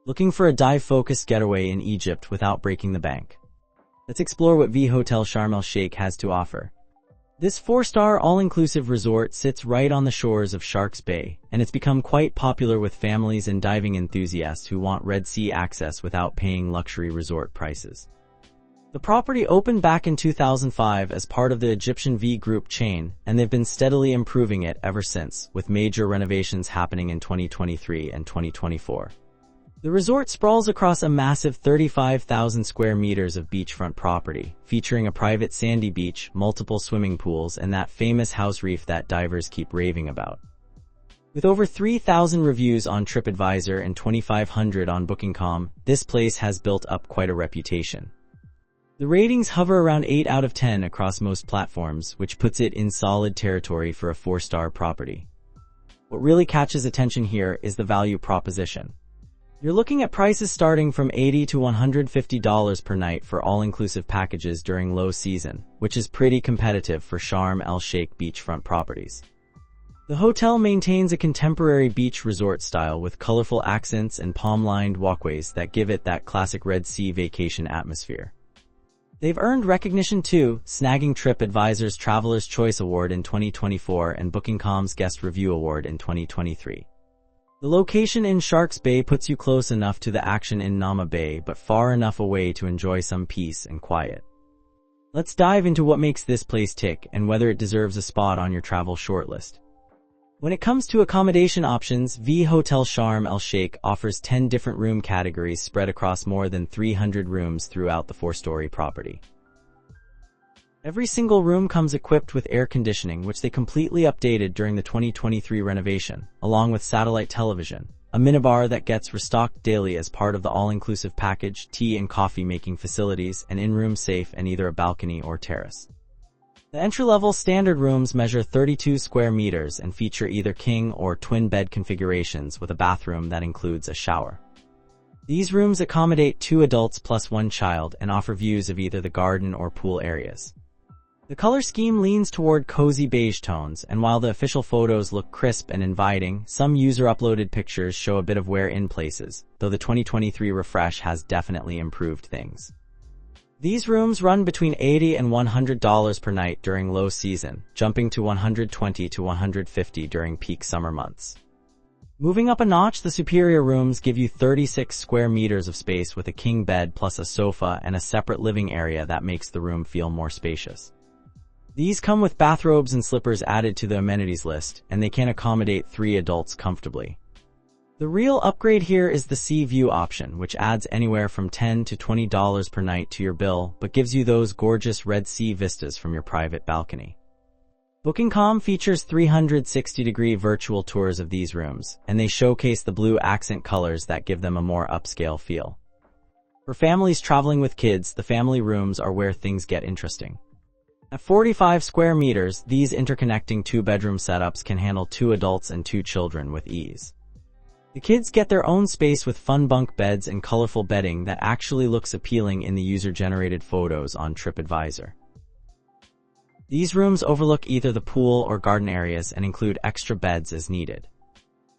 Looking for a dive-focused getaway in Egypt without breaking the bank? Let's explore what V Hotel Sharm El Sheikh has to offer. This 4-star all-inclusive resort sits right on the shores of Shark's Bay, and it's become quite popular with families and diving enthusiasts who want Red Sea access without paying luxury resort prices. The property opened back in 2005 as part of the Egyptian V Group chain, and they've been steadily improving it ever since, with major renovations happening in 2023 and 2024. The resort sprawls across a massive 35,000 square meters of beachfront property, featuring a private sandy beach, multiple swimming pools, and that famous house reef that divers keep raving about. With over 3,000 reviews on TripAdvisor and 2,500 on Booking.com, this place has built up quite a reputation. The ratings hover around 8 out of 10 across most platforms, which puts it in solid territory for a 4-star property. What really catches attention here is the value proposition. You're looking at prices starting from $80 to $150 per night for all-inclusive packages during low season, which is pretty competitive for Sharm El Sheikh beachfront properties. The hotel maintains a contemporary beach resort style with colorful accents and palm-lined walkways that give it that classic Red Sea vacation atmosphere. They've earned recognition too, snagging TripAdvisor's Traveler's Choice Award in 2024 and Booking.com's Guest Review Award in 2023. The location in Shark's Bay puts you close enough to the action in Nama Bay but far enough away to enjoy some peace and quiet. Let's dive into what makes this place tick and whether it deserves a spot on your travel shortlist. When it comes to accommodation options, V Hotel Sharm El Sheikh offers 10 different room categories spread across more than 300 rooms throughout the 4-story property. Every single room comes equipped with air conditioning, which they completely updated during the 2023 renovation, along with satellite television, a minibar that gets restocked daily as part of the all-inclusive package, tea and coffee making facilities, an in-room safe, and either a balcony or terrace. The entry-level standard rooms measure 32 square meters and feature either king or twin bed configurations with a bathroom that includes a shower. These rooms accommodate 2 adults plus 1 child and offer views of either the garden or pool areas. The color scheme leans toward cozy beige tones, and while the official photos look crisp and inviting, some user-uploaded pictures show a bit of wear in places, though the 2023 refresh has definitely improved things. These rooms run between $80 and $100 per night during low season, jumping to $120 to $150 during peak summer months. Moving up a notch, the superior rooms give you 36 square meters of space with a king bed plus a sofa and a separate living area that makes the room feel more spacious. These come with bathrobes and slippers added to the amenities list, and they can accommodate 3 adults comfortably. The real upgrade here is the sea view option, which adds anywhere from $10 to $20 per night to your bill, but gives you those gorgeous Red Sea vistas from your private balcony. Booking.com features 360-degree virtual tours of these rooms, and they showcase the blue accent colors that give them a more upscale feel. For families traveling with kids, the family rooms are where things get interesting. At 45 square meters, these interconnecting 2-bedroom setups can handle 2 adults and 2 children with ease. The kids get their own space with fun bunk beds and colorful bedding that actually looks appealing in the user-generated photos on TripAdvisor. These rooms overlook either the pool or garden areas and include extra beds as needed.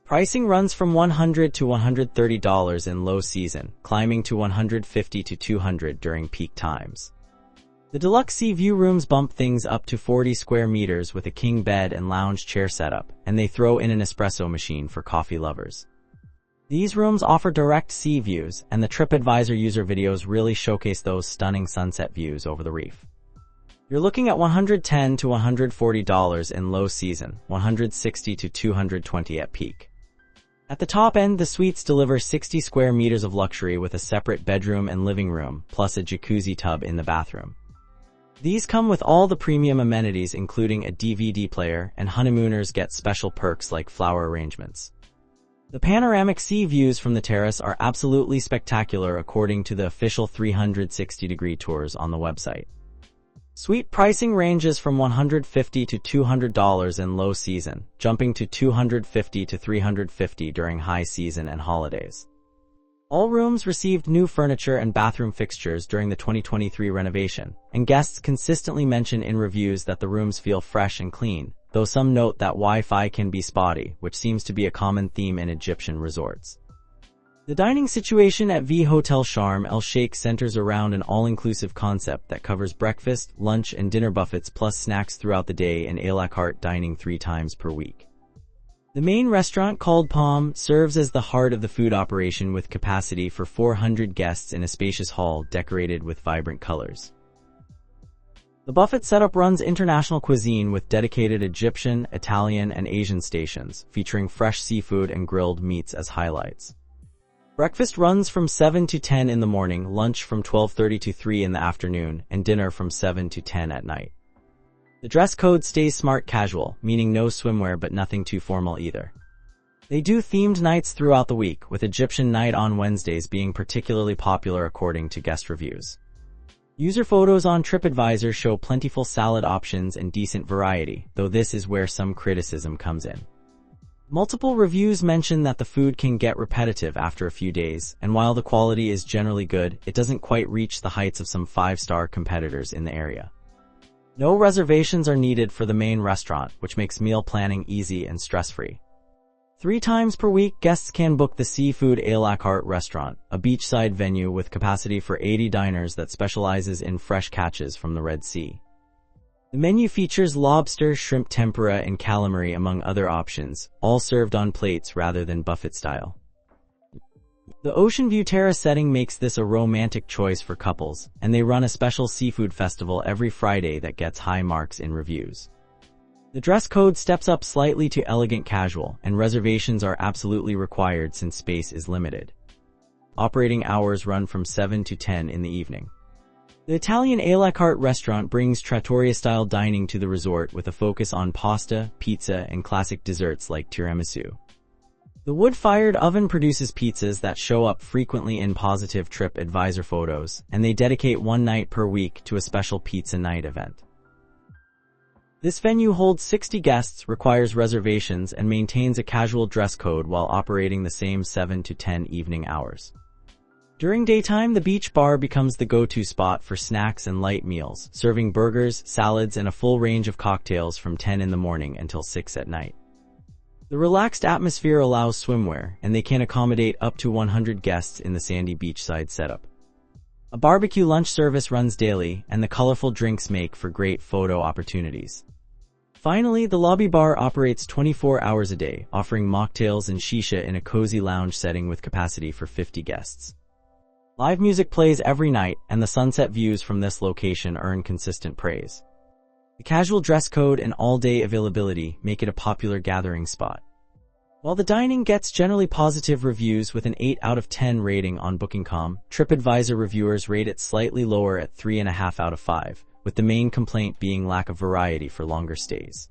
Pricing runs from $100 to $130 in low season, climbing to $150 to $200 during peak times. The deluxe sea view rooms bump things up to 40 square meters with a king bed and lounge chair setup, and they throw in an espresso machine for coffee lovers. These rooms offer direct sea views, and the TripAdvisor user videos really showcase those stunning sunset views over the reef. You're looking at $110 to $140 in low season, $160 to $220 at peak. At the top end, the suites deliver 60 square meters of luxury with a separate bedroom and living room, plus a jacuzzi tub in the bathroom. These come with all the premium amenities including a DVD player, and honeymooners get special perks like flower arrangements. The panoramic sea views from the terrace are absolutely spectacular according to the official 360-degree tours on the website. Suite pricing ranges from $150 to $200 in low season, jumping to $250 to $350 during high season and holidays. All rooms received new furniture and bathroom fixtures during the 2023 renovation, and guests consistently mention in reviews that the rooms feel fresh and clean, though some note that Wi-Fi can be spotty, which seems to be a common theme in Egyptian resorts. The dining situation at V Hotel Sharm El Sheikh centers around an all-inclusive concept that covers breakfast, lunch, and dinner buffets plus snacks throughout the day and a-la-carte dining 3 times per week. The main restaurant, called Palm, serves as the heart of the food operation with capacity for 400 guests in a spacious hall decorated with vibrant colors. The buffet setup runs international cuisine with dedicated Egyptian, Italian, and Asian stations, featuring fresh seafood and grilled meats as highlights. Breakfast runs from 7 to 10 in the morning, lunch from 12:30 to 3 in the afternoon, and dinner from 7 to 10 at night. The dress code stays smart casual, meaning no swimwear but nothing too formal either. They do themed nights throughout the week, with Egyptian night on Wednesdays being particularly popular according to guest reviews. User photos on TripAdvisor show plentiful salad options and decent variety, though this is where some criticism comes in. Multiple reviews mention that the food can get repetitive after a few days, and while the quality is generally good, it doesn't quite reach the heights of some 5-star competitors in the area. No reservations are needed for the main restaurant, which makes meal planning easy and stress-free. 3 times per week, guests can book the Seafood A-la-Carte restaurant, a beachside venue with capacity for 80 diners that specializes in fresh catches from the Red Sea. The menu features lobster, shrimp tempura, and calamari among other options, all served on plates rather than buffet style. The ocean view terrace setting makes this a romantic choice for couples, and they run a special seafood festival every Friday that gets high marks in reviews. The dress code steps up slightly to elegant casual, and reservations are absolutely required since space is limited. Operating hours run from 7 to 10 in the evening. The Italian a-la-carte restaurant brings trattoria-style dining to the resort with a focus on pasta, pizza, and classic desserts like tiramisu. The wood-fired oven produces pizzas that show up frequently in positive TripAdvisor photos, and they dedicate 1 night per week to a special pizza night event. This venue holds 60 guests, requires reservations, and maintains a casual dress code while operating the same 7 to 10 evening hours. During daytime, the beach bar becomes the go-to spot for snacks and light meals, serving burgers, salads, and a full range of cocktails from 10 in the morning until 6 at night. The relaxed atmosphere allows swimwear, and they can accommodate up to 100 guests in the sandy beachside setup. A barbecue lunch service runs daily, and the colorful drinks make for great photo opportunities. Finally, the lobby bar operates 24 hours a day, offering mocktails and shisha in a cozy lounge setting with capacity for 50 guests. Live music plays every night, and the sunset views from this location earn consistent praise. The casual dress code and all-day availability make it a popular gathering spot. While the dining gets generally positive reviews with an 8 out of 10 rating on Booking.com, TripAdvisor reviewers rate it slightly lower at 3.5 out of 5, with the main complaint being lack of variety for longer stays.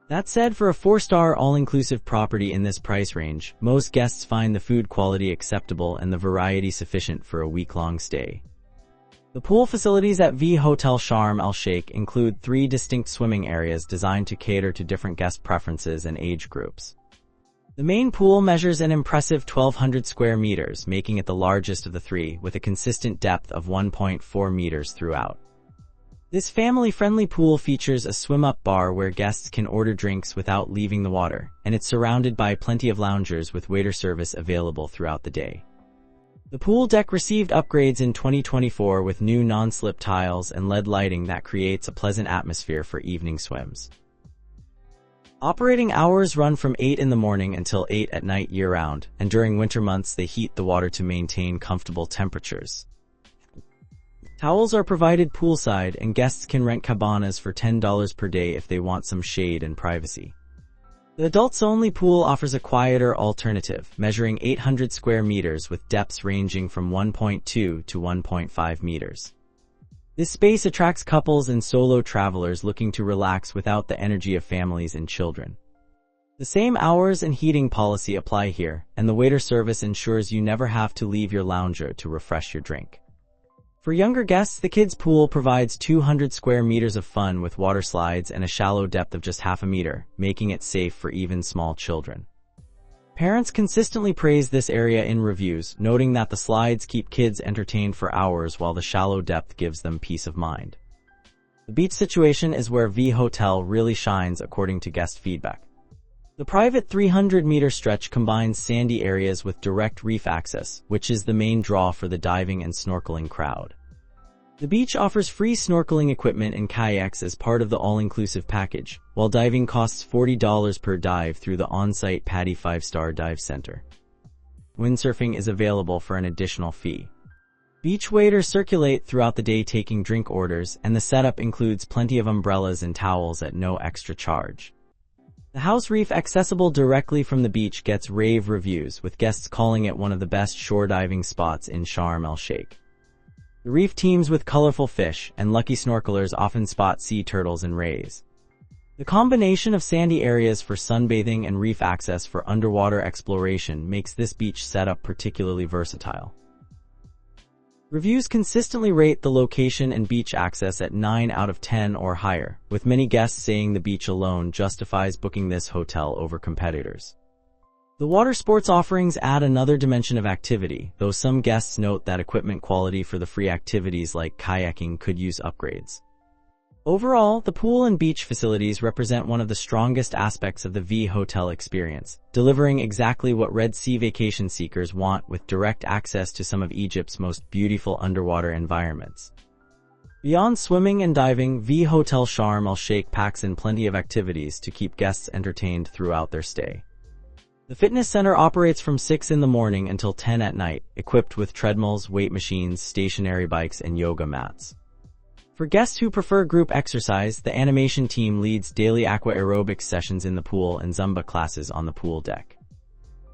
That said, for a 4-star all-inclusive property in this price range, most guests find the food quality acceptable and the variety sufficient for a week-long stay. The pool facilities at V Hotel Sharm El Sheikh include 3 distinct swimming areas designed to cater to different guest preferences and age groups. The main pool measures an impressive 1,200 square meters, making it the largest of the 3, with a consistent depth of 1.4 meters throughout. This family-friendly pool features a swim-up bar where guests can order drinks without leaving the water, and it's surrounded by plenty of loungers with waiter service available throughout the day. The pool deck received upgrades in 2024 with new non-slip tiles and LED lighting that creates a pleasant atmosphere for evening swims. Operating hours run from 8 in the morning until 8 at night year-round, and during winter months they heat the water to maintain comfortable temperatures. Towels are provided poolside, and guests can rent cabanas for $10 per day if they want some shade and privacy. The adults-only pool offers a quieter alternative, measuring 800 square meters with depths ranging from 1.2 to 1.5 meters. This space attracts couples and solo travelers looking to relax without the energy of families and children. The same hours and heating policy apply here, and the waiter service ensures you never have to leave your lounger to refresh your drink. For younger guests, the kids' pool provides 200 square meters of fun with water slides and a shallow depth of just half a meter, making it safe for even small children. Parents consistently praise this area in reviews, noting that the slides keep kids entertained for hours while the shallow depth gives them peace of mind. The beach situation is where V Hotel really shines according to guest feedback. The private 300-meter stretch combines sandy areas with direct reef access, which is the main draw for the diving and snorkeling crowd. The beach offers free snorkeling equipment and kayaks as part of the all-inclusive package, while diving costs $40 per dive through the on-site PADI 5-star dive center. Windsurfing is available for an additional fee. Beach waiters circulate throughout the day taking drink orders, and the setup includes plenty of umbrellas and towels at no extra charge. The house reef, accessible directly from the beach, gets rave reviews, with guests calling it one of the best shore diving spots in Sharm El Sheikh. The reef teems with colorful fish, and lucky snorkelers often spot sea turtles and rays. The combination of sandy areas for sunbathing and reef access for underwater exploration makes this beach setup particularly versatile. Reviews consistently rate the location and beach access at 9 out of 10 or higher, with many guests saying the beach alone justifies booking this hotel over competitors. The water sports offerings add another dimension of activity, though some guests note that equipment quality for the free activities like kayaking could use upgrades. Overall, the pool and beach facilities represent one of the strongest aspects of the V Hotel experience, delivering exactly what Red Sea vacation seekers want, with direct access to some of Egypt's most beautiful underwater environments. Beyond swimming and diving, V Hotel Sharm El Sheikh packs in plenty of activities to keep guests entertained throughout their stay. The fitness center operates from 6 in the morning until 10 at night, equipped with treadmills, weight machines, stationary bikes, and yoga mats. For guests who prefer group exercise, the animation team leads daily aqua aerobics sessions in the pool and Zumba classes on the pool deck.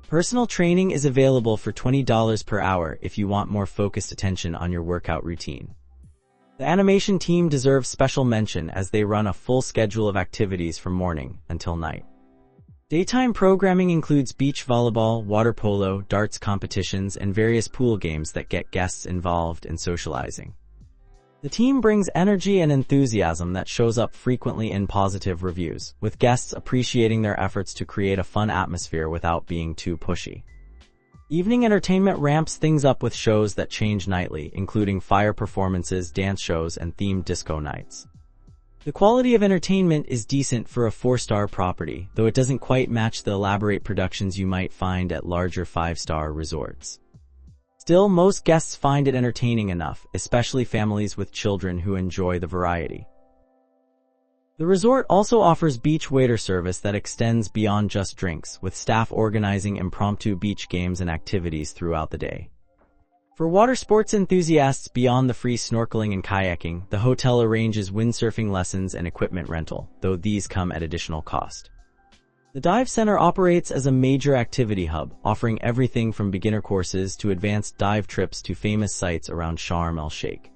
Personal training is available for $20 per hour if you want more focused attention on your workout routine. The animation team deserves special mention as they run a full schedule of activities from morning until night. Daytime programming includes beach volleyball, water polo, darts competitions, and various pool games that get guests involved and socializing. The team brings energy and enthusiasm that shows up frequently in positive reviews, with guests appreciating their efforts to create a fun atmosphere without being too pushy. Evening entertainment ramps things up with shows that change nightly, including fire performances, dance shows, and themed disco nights. The quality of entertainment is decent for a 4-star property, though it doesn't quite match the elaborate productions you might find at larger 5-star resorts. Still, most guests find it entertaining enough, especially families with children who enjoy the variety. The resort also offers beach waiter service that extends beyond just drinks, with staff organizing impromptu beach games and activities throughout the day. For water sports enthusiasts, beyond the free snorkeling and kayaking, the hotel arranges windsurfing lessons and equipment rental, though these come at additional cost. The dive center operates as a major activity hub, offering everything from beginner courses to advanced dive trips to famous sites around Sharm El Sheikh.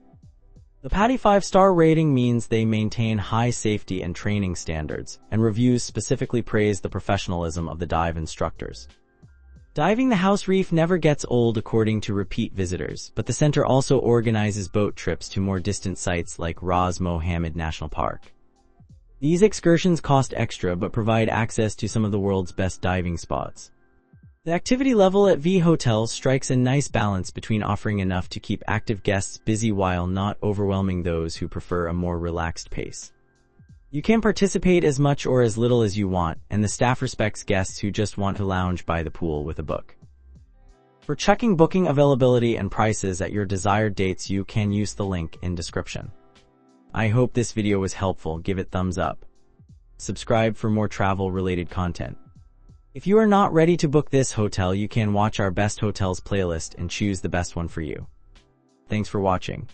The PADI 5-star rating means they maintain high safety and training standards, and reviews specifically praise the professionalism of the dive instructors. Diving the house reef never gets old according to repeat visitors, but the center also organizes boat trips to more distant sites like Ras Mohammed National Park. These excursions cost extra but provide access to some of the world's best diving spots. The activity level at V Hotels strikes a nice balance between offering enough to keep active guests busy while not overwhelming those who prefer a more relaxed pace. You can participate as much or as little as you want, and the staff respects guests who just want to lounge by the pool with a book. For checking booking availability and prices at your desired dates, you can use the link in description. I hope this video was helpful. Give it thumbs up. Subscribe for more travel-related content. If you are not ready to book this hotel, you can watch our best hotels playlist and choose the best one for you. Thanks for watching.